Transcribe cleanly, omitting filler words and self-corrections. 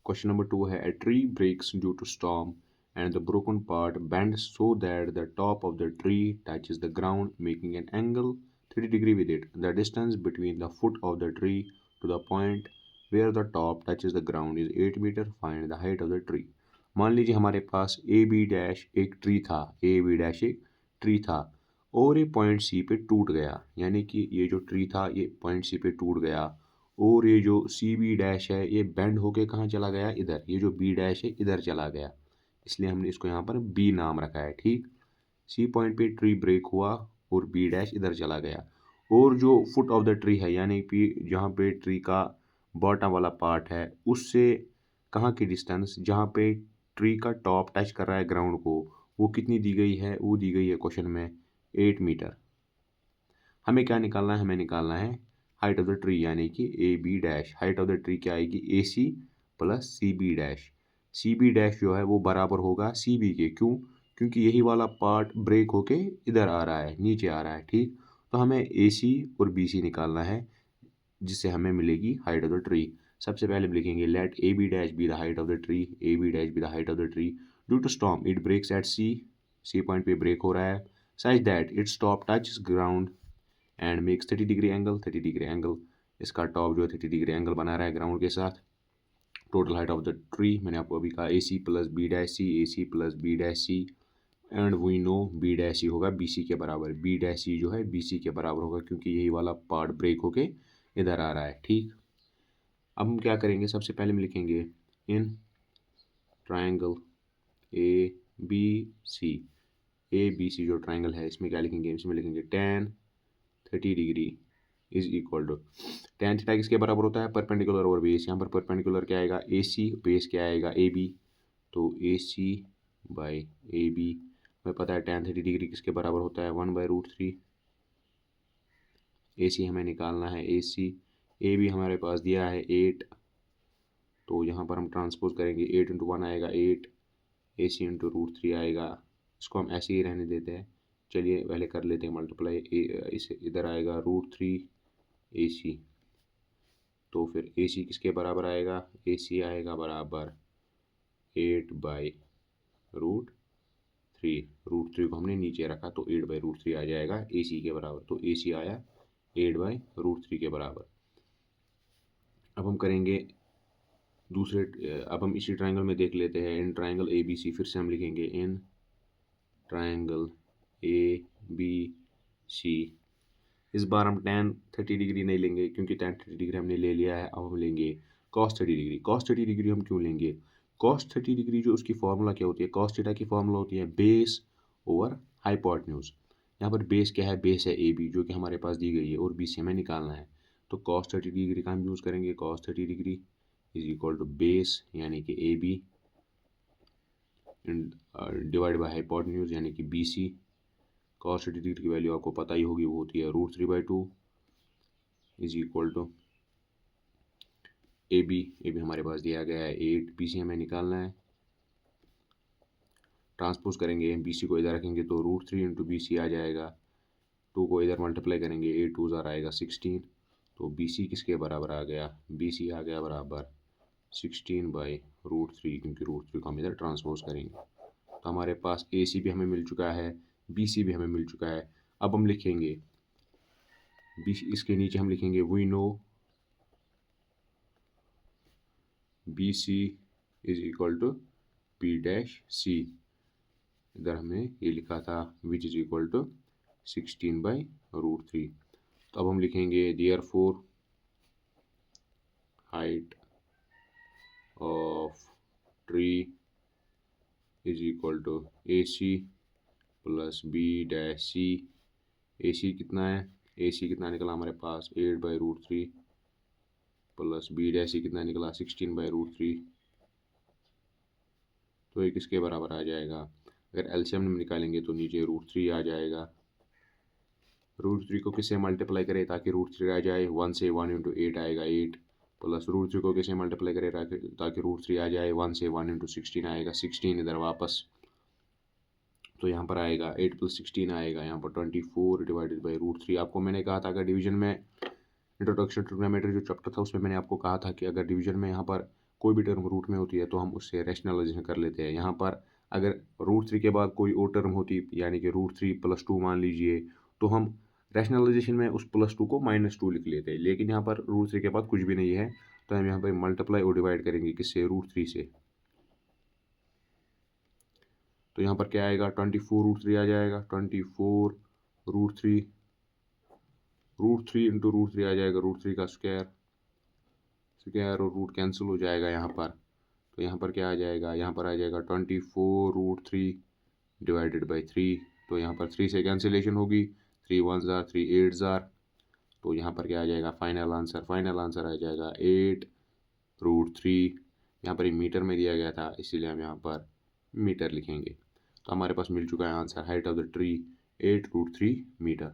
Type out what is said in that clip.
Question number 2 है, a tree breaks due to storm and the broken part bends so that the top of the tree touches the ground, making an angle 30 degree with it. The distance between the foot of the tree to the point where the top touches the ground is 8 meter. Find the height of the tree. मान लीजिए हमारे पास ए B dash एक tree था, ए B dash एक tree था और ये point सी पे टूट गया, यानी कि ये जो ट्री था ये पॉइंट सी पे टूट गया और ये जो सी बी डैश है ये बेंड होके कहाँ चला गया, इधर, ये जो बी डैश है इधर चला गया, इसलिए हमने इसको यहाँ पर बी नाम रखा है। ठीक, सी पॉइंट पे ट्री ब्रेक हुआ और बी डैश इधर चला गया और जो फुट ऑफ द ट्री है यानी कि जहाँ पे ट्री का बॉटम वाला पार्ट है उससे कहाँ की डिस्टेंस, जहाँ पे ट्री का टॉप टच कर रहा है ग्राउंड को, वो कितनी दी गई है, वो दी गई है क्वेश्चन में 8 मीटर। हमें क्या निकालना है, हमें निकालना है हाइट ऑफ द ट्री, यानी कि A B dash. Height of the tree क्या आएगी, A C plus C B dash. C B dash जो है वो बराबर होगा सी बी के, क्यों, क्योंकि यही वाला पार्ट ब्रेक होके इधर आ रहा है, नीचे आ रहा है। ठीक, तो हमें ए सी और बी सी निकालना है जिससे हमें मिलेगी हाइट ऑफ द ट्री। सबसे पहले हम लिखेंगे let A B dash B the height of the tree, A B dash B the height of the tree. Due to storm it breaks at C, C point पे break हो रहा है, such that its top touch ground and makes 30 degree angle, 30 degree angle, इसका top जो है 30 degree angle बना रहा है ग्राउंड के साथ। Total height of the tree मैंने आपको अभी कहा A C plus B dash C, A C plus B dash C and we know B dash C होगा बी सी के बराबर, बी डैश सी जो है बी सी के बराबर होगा क्योंकि यही वाला पार्ट ब्रेक होके इधर आ रहा है। ठीक, अब हम क्या करेंगे, सबसे पहले हम लिखेंगे in triangle A B C, A B C जो ट्राइंगल है इसमें क्या लिखेंगे, इसमें लिखेंगे tan 30 degree is equal to, tan theta किसके बराबर होता है, परपेंडिकुलर ओवर बेस। यहाँ पर परपेंडिकुलर क्या आएगा, ए सी, बेस क्या आएगा ए बी, तो ए सी बाई ए बी। हमें पता है tan 30 डिग्री किसके बराबर होता है, 1/√3। ए सी हमें निकालना है, ए सी, ए बी हमारे पास दिया है 8, तो यहाँ पर हम ट्रांसपोज करेंगे 8 इंटू 1 आएगा 8, ए सी इंटू √3 आएगा, इसको हम ऐसे ही रहने देते हैं। चलिए पहले कर लेते हैं मल्टीप्लाई, इसे इधर आएगा √3 ए सी, तो फिर ए सी किसके बराबर आएगा, ए सी आएगा बराबर 8/√3, √3 को हमने नीचे रखा तो 8/√3 आ जाएगा ए सी के बराबर, तो ए सी आया 8/√3 के बराबर। अब हम करेंगे दूसरे, अब हम इसी ट्राइंगल में देख लेते हैं इन ट्राइंगल ए बी सी, फिर से हम लिखेंगे इन ट्राइंगल ए बी सी। इस बार हम tan 30 डिग्री नहीं लेंगे क्योंकि tan 30 डिग्री हमने ले लिया है, अब हम लेंगे cos 30 डिग्री। cos 30 डिग्री हम क्यों लेंगे, cos 30 डिग्री जो उसकी फॉर्मूला क्या होती है, cos थीटा की फॉर्मूला होती है बेस ओवर हाइपोटेन्यूज। यहाँ पर बेस क्या है, बेस है ए बी जो कि हमारे पास दी गई है और बी सी हमें निकालना है, तो cos 30 डिग्री का हम यूज़ करेंगे, cos 30 degree is equal to base यानी कि A B divide by hypotenuse यानी कि बी सी। cos 30 डिग्री की वैल्यू आपको पता ही होगी, वो होती है √3/2 is equal to A B हमारे पास दिया गया है 8, बी सी हमें निकालना है, ट्रांसपोज करेंगे बी सी को इधर रखेंगे तो √3 इंटू बी सी आ जाएगा, 2 को इधर मल्टीप्लाई करेंगे 8 2 ज़ार आएगा 16, तो बी सी किसके बराबर आ गया, बी सी आ गया बराबर 16/√3, क्योंकि √3 को हम इधर ट्रांसपोज करेंगे। तो हमारे पास ए सी भी हमें मिल चुका है, बी सी भी हमें मिल चुका है। अब हम लिखेंगे बी, इसके नीचे हम लिखेंगे we know B C is equal to P dash C, इधर हमने ये लिखा था विच इज इक्वल टू 16/√3। तो अब हम लिखेंगे therefore height of tree is equal to A C plus B dash C. A C कितना है, ए सी कितना निकला हमारे पास 8/√3 प्लस बी डैश सी कितना निकला 16/√3, तो ये किसके बराबर आ जाएगा, अगर एलसीएम में निकालेंगे तो नीचे √3 आ जाएगा। √3 को किससे मल्टीप्लाई करें ताकि √3 आ जाए, 1 से 1 इंटू 8 आएगा 8, प्लस √3 को किससे मल्टीप्लाई करें ताकि √3 आ जाए, 1 से 1 इंटू 16 आएगा 16 इधर वापस, तो यहाँ पर आएगा 8 + 16 आएगा यहाँ पर 24 डिवाइडेड बाई √3। आपको मैंने कहा था अगर डिवीजन में, इंट्रोडक्शन टू ट्रिग्नोमेट्री जो चैप्टर था उसमें मैंने आपको कहा था कि अगर डिवीजन में यहाँ पर कोई भी टर्म रूट में होती है तो हम उससे रैशनलाइजेशन कर लेते हैं। यहाँ पर अगर √3 के बाद कोई और टर्म होती, यानी कि √3 + 2 मान लीजिए, तो हम रैशनलाइजेशन में उस +2 को -2 लिख लेते हैं। लेकिन यहाँ पर √3 के बाद कुछ भी नहीं है, तो हम यहाँ पर मल्टीप्लाई और डिवाइड करेंगे किससे, √3 से। तो यहाँ पर क्या आएगा, 24√3 आ जाएगा। 24√3 √3 इंटू √3 आ जाएगा √3 का स्क्वायर, स्क्वायर और रूट कैंसिल हो जाएगा यहाँ पर। तो यहाँ पर क्या आ जाएगा, यहाँ पर आ जाएगा 24√3 डिवाइडेड बाई 3। तो यहाँ पर 3 से कैंसिलेशन होगी, 3 1 जार 3 8 जार। तो यहाँ पर क्या आ जाएगा, फाइनल आंसर आ जाएगा 8√3। यहाँ पर ये मीटर में दिया गया था, इसीलिए हम यहाँ पर मीटर लिखेंगे। तो हमारे पास मिल चुका है answer, height of the tree 8√3 metre.